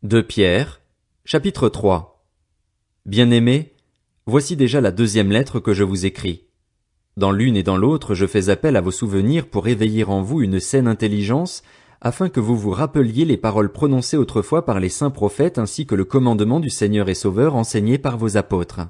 2 Pierre, chapitre 3. Bien-aimés, voici déjà la deuxième lettre que je vous écris. Dans l'une et dans l'autre, je fais appel à vos souvenirs pour éveiller en vous une saine intelligence, afin que vous vous rappeliez les paroles prononcées autrefois par les saints prophètes ainsi que le commandement du Seigneur et Sauveur enseigné par vos apôtres.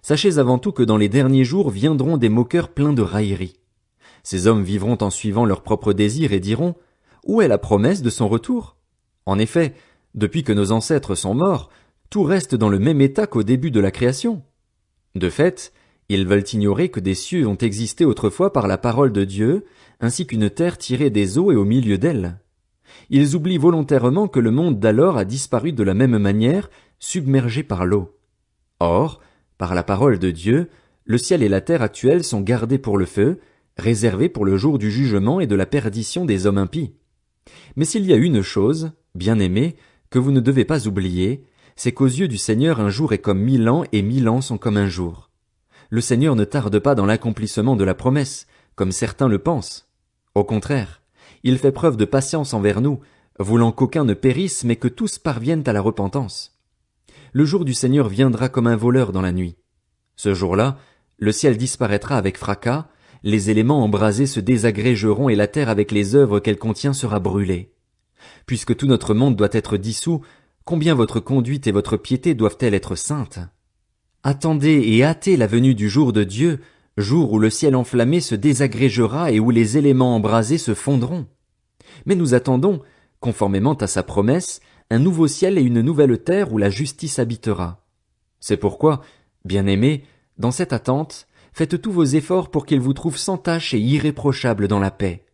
Sachez avant tout que dans les derniers jours viendront des moqueurs pleins de railleries. Ces hommes vivront en suivant leurs propres désirs et diront « Où est la promesse de son retour ?» En effet, depuis que nos ancêtres sont morts, tout reste dans le même état qu'au début de la création. De fait, ils veulent ignorer que des cieux ont existé autrefois par la parole de Dieu, ainsi qu'une terre tirée des eaux et au milieu d'elle. Ils oublient volontairement que le monde d'alors a disparu de la même manière, submergé par l'eau. Or, par la parole de Dieu, le ciel et la terre actuels sont gardés pour le feu, réservés pour le jour du jugement et de la perdition des hommes impies. Mais s'il y a une chose, bien-aimés, que vous ne devez pas oublier, c'est qu'aux yeux du Seigneur un jour est comme 1000 ans et 1000 ans sont comme un jour. Le Seigneur ne tarde pas dans l'accomplissement de la promesse, comme certains le pensent. Au contraire, il fait preuve de patience envers nous, voulant qu'aucun ne périsse mais que tous parviennent à la repentance. Le jour du Seigneur viendra comme un voleur dans la nuit. Ce jour-là, le ciel disparaîtra avec fracas, les éléments embrasés se désagrégeront et la terre avec les œuvres qu'elle contient sera brûlée. Puisque tout notre monde doit être dissous, combien votre conduite et votre piété doivent-elles être saintes? Attendez et hâtez la venue du jour de Dieu, jour où le ciel enflammé se désagrégera et où les éléments embrasés se fondront. Mais nous attendons, conformément à sa promesse, un nouveau ciel et une nouvelle terre où la justice habitera. C'est pourquoi, bien-aimés, dans cette attente, faites tous vos efforts pour qu'il vous trouve sans tache et irréprochable dans la paix.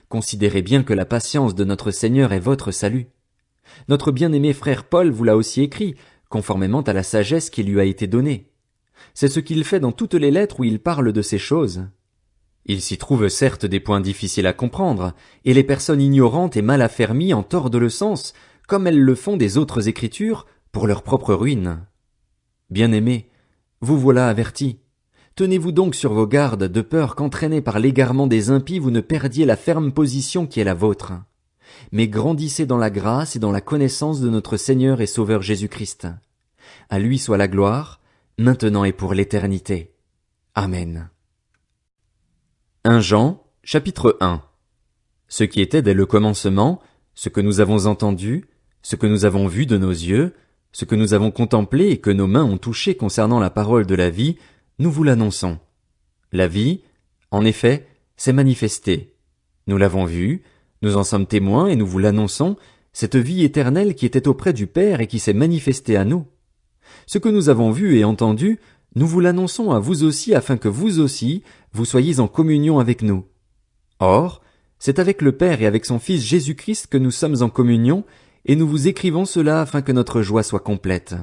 Considérez bien que la patience de notre Seigneur est votre salut. Notre bien-aimé frère Paul vous l'a aussi écrit, conformément à la sagesse qui lui a été donnée. C'est ce qu'il fait dans toutes les lettres où il parle de ces choses. Il s'y trouve certes des points difficiles à comprendre, et les personnes ignorantes et mal affermies en tordent le sens, comme elles le font des autres écritures, pour leur propre ruine. Bien-aimés, vous voilà avertis. Tenez-vous donc sur vos gardes, de peur qu'entraînés par l'égarement des impies vous ne perdiez la ferme position qui est la vôtre. Mais grandissez dans la grâce et dans la connaissance de notre Seigneur et Sauveur Jésus-Christ. À lui soit la gloire, maintenant et pour l'éternité. Amen. 1 Jean, chapitre 1. Ce qui était dès le commencement, ce que nous avons entendu, ce que nous avons vu de nos yeux, ce que nous avons contemplé et que nos mains ont touché concernant la parole de la vie, nous vous l'annonçons. La vie, en effet, s'est manifestée. Nous l'avons vue, nous en sommes témoins et nous vous l'annonçons, cette vie éternelle qui était auprès du Père et qui s'est manifestée à nous. Ce que nous avons vu et entendu, nous vous l'annonçons à vous aussi afin que vous aussi, vous soyez en communion avec nous. Or, c'est avec le Père et avec son Fils Jésus-Christ que nous sommes en communion, et nous vous écrivons cela afin que notre joie soit complète.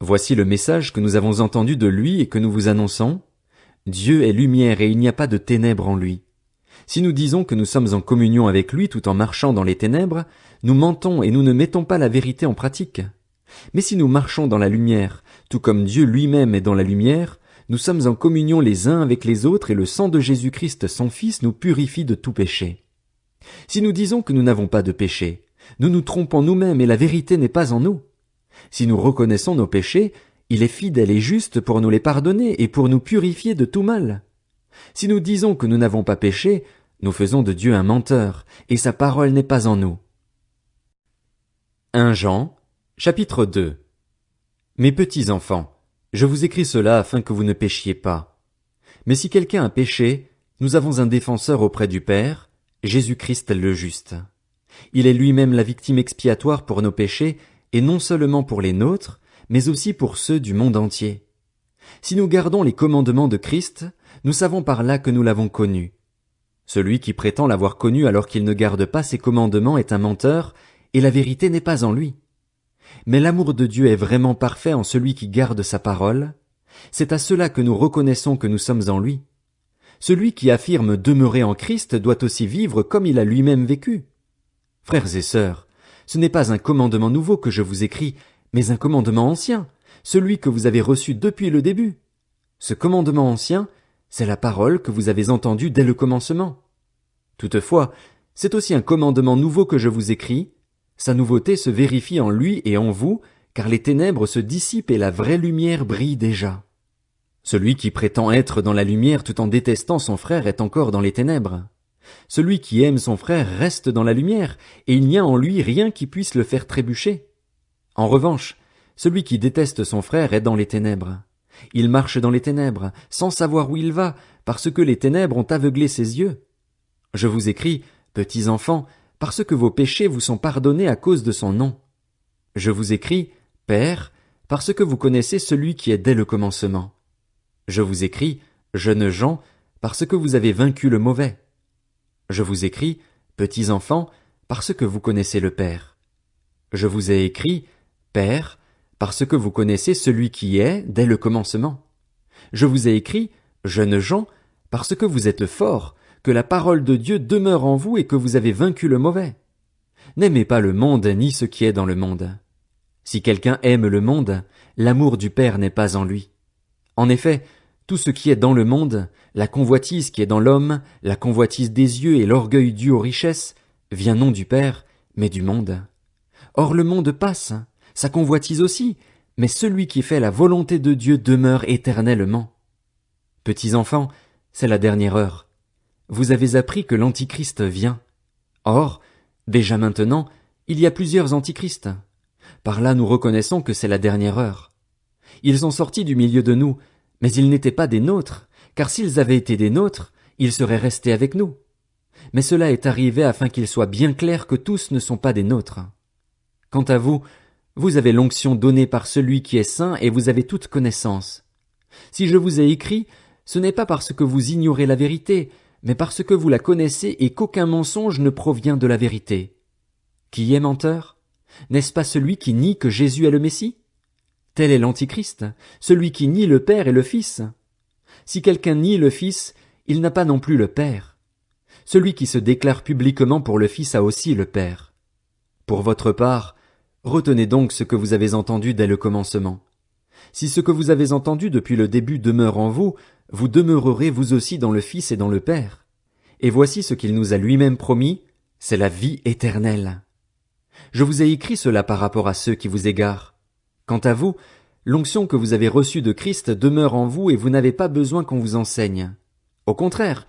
Voici le message que nous avons entendu de lui et que nous vous annonçons. Dieu est lumière et il n'y a pas de ténèbres en lui. Si nous disons que nous sommes en communion avec lui tout en marchant dans les ténèbres, nous mentons et nous ne mettons pas la vérité en pratique. Mais si nous marchons dans la lumière, tout comme Dieu lui-même est dans la lumière, nous sommes en communion les uns avec les autres et le sang de Jésus-Christ son Fils nous purifie de tout péché. Si nous disons que nous n'avons pas de péché, nous nous trompons nous-mêmes et la vérité n'est pas en nous. Si nous reconnaissons nos péchés, il est fidèle et juste pour nous les pardonner et pour nous purifier de tout mal. Si nous disons que nous n'avons pas péché, nous faisons de Dieu un menteur, et sa parole n'est pas en nous. 1 Jean, chapitre 2. Mes petits enfants, je vous écris cela afin que vous ne péchiez pas. Mais si quelqu'un a péché, nous avons un défenseur auprès du Père, Jésus-Christ le juste. Il est lui-même la victime expiatoire pour nos péchés, et non seulement pour les nôtres, mais aussi pour ceux du monde entier. Si nous gardons les commandements de Christ, nous savons par là que nous l'avons connu. Celui qui prétend l'avoir connu alors qu'il ne garde pas ses commandements est un menteur, et la vérité n'est pas en lui. Mais l'amour de Dieu est vraiment parfait en celui qui garde sa parole. C'est à cela que nous reconnaissons que nous sommes en lui. Celui qui affirme demeurer en Christ doit aussi vivre comme il a lui-même vécu. Frères et sœurs, ce n'est pas un commandement nouveau que je vous écris, mais un commandement ancien, celui que vous avez reçu depuis le début. Ce commandement ancien, c'est la parole que vous avez entendue dès le commencement. Toutefois, c'est aussi un commandement nouveau que je vous écris. Sa nouveauté se vérifie en lui et en vous, car les ténèbres se dissipent et la vraie lumière brille déjà. Celui qui prétend être dans la lumière tout en détestant son frère est encore dans les ténèbres. Celui qui aime son frère reste dans la lumière, et il n'y a en lui rien qui puisse le faire trébucher. En revanche, celui qui déteste son frère est dans les ténèbres. Il marche dans les ténèbres, sans savoir où il va, parce que les ténèbres ont aveuglé ses yeux. Je vous écris, petits enfants, parce que vos péchés vous sont pardonnés à cause de son nom. Je vous écris, Pères, parce que vous connaissez celui qui est dès le commencement. Je vous écris, jeunes gens, parce que vous avez vaincu le mauvais. Je vous écris, petits enfants, parce que vous connaissez le Père. Je vous ai écrit, Père, parce que vous connaissez celui qui est dès le commencement. Je vous ai écrit, jeunes gens, parce que vous êtes forts, que la parole de Dieu demeure en vous et que vous avez vaincu le mauvais. N'aimez pas le monde ni ce qui est dans le monde. Si quelqu'un aime le monde, l'amour du Père n'est pas en lui. En effet, tout ce qui est dans le monde, la convoitise qui est dans l'homme, la convoitise des yeux et l'orgueil dû aux richesses, vient non du Père, mais du monde. Or le monde passe, sa convoitise aussi, mais celui qui fait la volonté de Dieu demeure éternellement. Petits enfants, c'est la dernière heure. Vous avez appris que l'Antichrist vient. Or, déjà maintenant, il y a plusieurs antichrists. Par là nous reconnaissons que c'est la dernière heure. Ils sont sortis du milieu de nous, mais ils n'étaient pas des nôtres, car s'ils avaient été des nôtres, ils seraient restés avec nous. Mais cela est arrivé afin qu'il soit bien clair que tous ne sont pas des nôtres. Quant à vous, vous avez l'onction donnée par celui qui est saint et vous avez toute connaissance. Si je vous ai écrit, ce n'est pas parce que vous ignorez la vérité, mais parce que vous la connaissez et qu'aucun mensonge ne provient de la vérité. Qui est menteur? N'est-ce pas celui qui nie que Jésus est le Messie? Tel est l'Antichrist, celui qui nie le Père et le Fils. Si quelqu'un nie le Fils, il n'a pas non plus le Père. Celui qui se déclare publiquement pour le Fils a aussi le Père. Pour votre part, retenez donc ce que vous avez entendu dès le commencement. Si ce que vous avez entendu depuis le début demeure en vous, vous demeurerez vous aussi dans le Fils et dans le Père. Et voici ce qu'il nous a lui-même promis, c'est la vie éternelle. Je vous ai écrit cela par rapport à ceux qui vous égarent. Quant à vous, l'onction que vous avez reçue de Christ demeure en vous et vous n'avez pas besoin qu'on vous enseigne. Au contraire,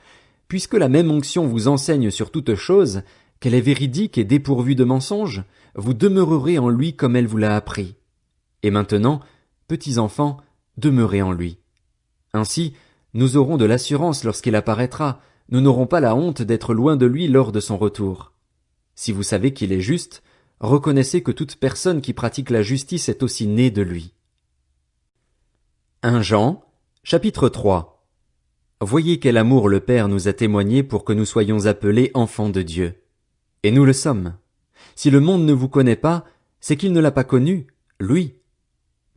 puisque la même onction vous enseigne sur toute chose, qu'elle est véridique et dépourvue de mensonges, vous demeurerez en lui comme elle vous l'a appris. Et maintenant, petits enfants, demeurez en lui. Ainsi, nous aurons de l'assurance lorsqu'il apparaîtra, nous n'aurons pas la honte d'être loin de lui lors de son retour. Si vous savez qu'il est juste, reconnaissez que toute personne qui pratique la justice est aussi née de lui. 1 Jean, chapitre 3. Voyez quel amour le Père nous a témoigné pour que nous soyons appelés enfants de Dieu. Et nous le sommes. Si le monde ne vous connaît pas, c'est qu'il ne l'a pas connu, lui.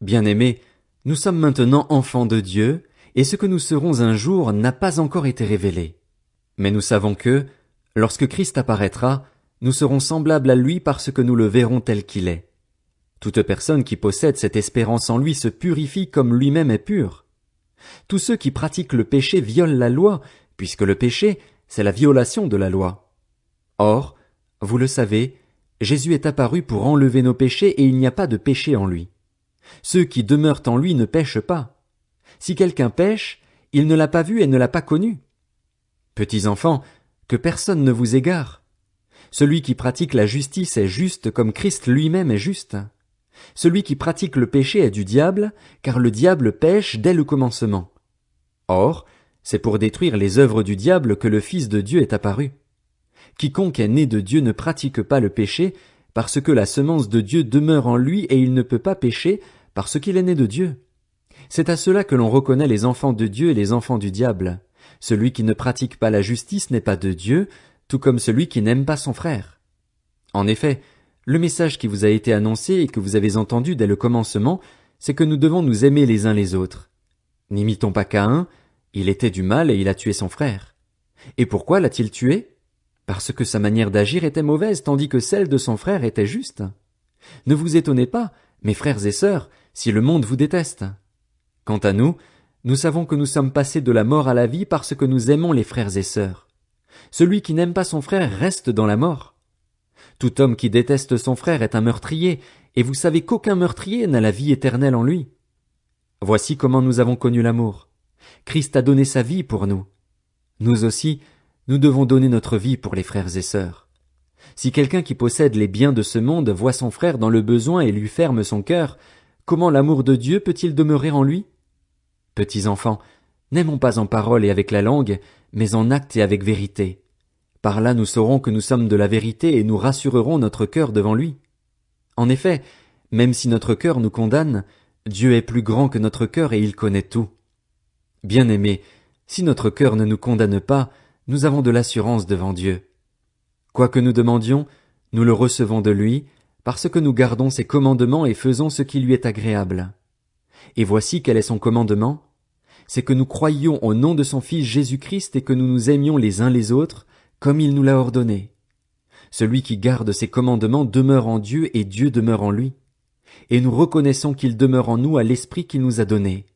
Bien-aimés, nous sommes maintenant enfants de Dieu, et ce que nous serons un jour n'a pas encore été révélé. Mais nous savons que, lorsque Christ apparaîtra, nous serons semblables à lui parce que nous le verrons tel qu'il est. Toute personne qui possède cette espérance en lui se purifie comme lui-même est pur. Tous ceux qui pratiquent le péché violent la loi, puisque le péché, c'est la violation de la loi. Or, vous le savez, Jésus est apparu pour enlever nos péchés et il n'y a pas de péché en lui. Ceux qui demeurent en lui ne pêchent pas. Si quelqu'un pêche, il ne l'a pas vu et ne l'a pas connu. Petits enfants, que personne ne vous égare. Celui qui pratique la justice est juste comme Christ lui-même est juste. Celui qui pratique le péché est du diable, car le diable pêche dès le commencement. Or, c'est pour détruire les œuvres du diable que le Fils de Dieu est apparu. Quiconque est né de Dieu ne pratique pas le péché, parce que la semence de Dieu demeure en lui et il ne peut pas pécher, parce qu'il est né de Dieu. C'est à cela que l'on reconnaît les enfants de Dieu et les enfants du diable. Celui qui ne pratique pas la justice n'est pas de Dieu, tout comme celui qui n'aime pas son frère. En effet, le message qui vous a été annoncé et que vous avez entendu dès le commencement, c'est que nous devons nous aimer les uns les autres. N'imitons pas Caïn, il était du mal et il a tué son frère. Et pourquoi l'a-t-il tué? Parce que sa manière d'agir était mauvaise tandis que celle de son frère était juste. Ne vous étonnez pas, mes frères et sœurs, si le monde vous déteste. Quant à nous, nous savons que nous sommes passés de la mort à la vie parce que nous aimons les frères et sœurs. Celui qui n'aime pas son frère reste dans la mort. Tout homme qui déteste son frère est un meurtrier, et vous savez qu'aucun meurtrier n'a la vie éternelle en lui. Voici comment nous avons connu l'amour. Christ a donné sa vie pour nous. Nous aussi, nous devons donner notre vie pour les frères et sœurs. Si quelqu'un qui possède les biens de ce monde voit son frère dans le besoin et lui ferme son cœur, comment l'amour de Dieu peut-il demeurer en lui? Petits enfants, n'aimons pas en parole et avec la langue, mais en acte et avec vérité. Par là nous saurons que nous sommes de la vérité et nous rassurerons notre cœur devant lui. En effet, même si notre cœur nous condamne, Dieu est plus grand que notre cœur et il connaît tout. Bien-aimés, si notre cœur ne nous condamne pas, nous avons de l'assurance devant Dieu. Quoi que nous demandions, nous le recevons de lui, parce que nous gardons ses commandements et faisons ce qui lui est agréable. Et voici quel est son commandement. C'est que nous croyions au nom de son Fils Jésus-Christ et que nous nous aimions les uns les autres, comme il nous l'a ordonné. Celui qui garde ses commandements demeure en Dieu et Dieu demeure en lui. Et nous reconnaissons qu'il demeure en nous à l'Esprit qu'il nous a donné.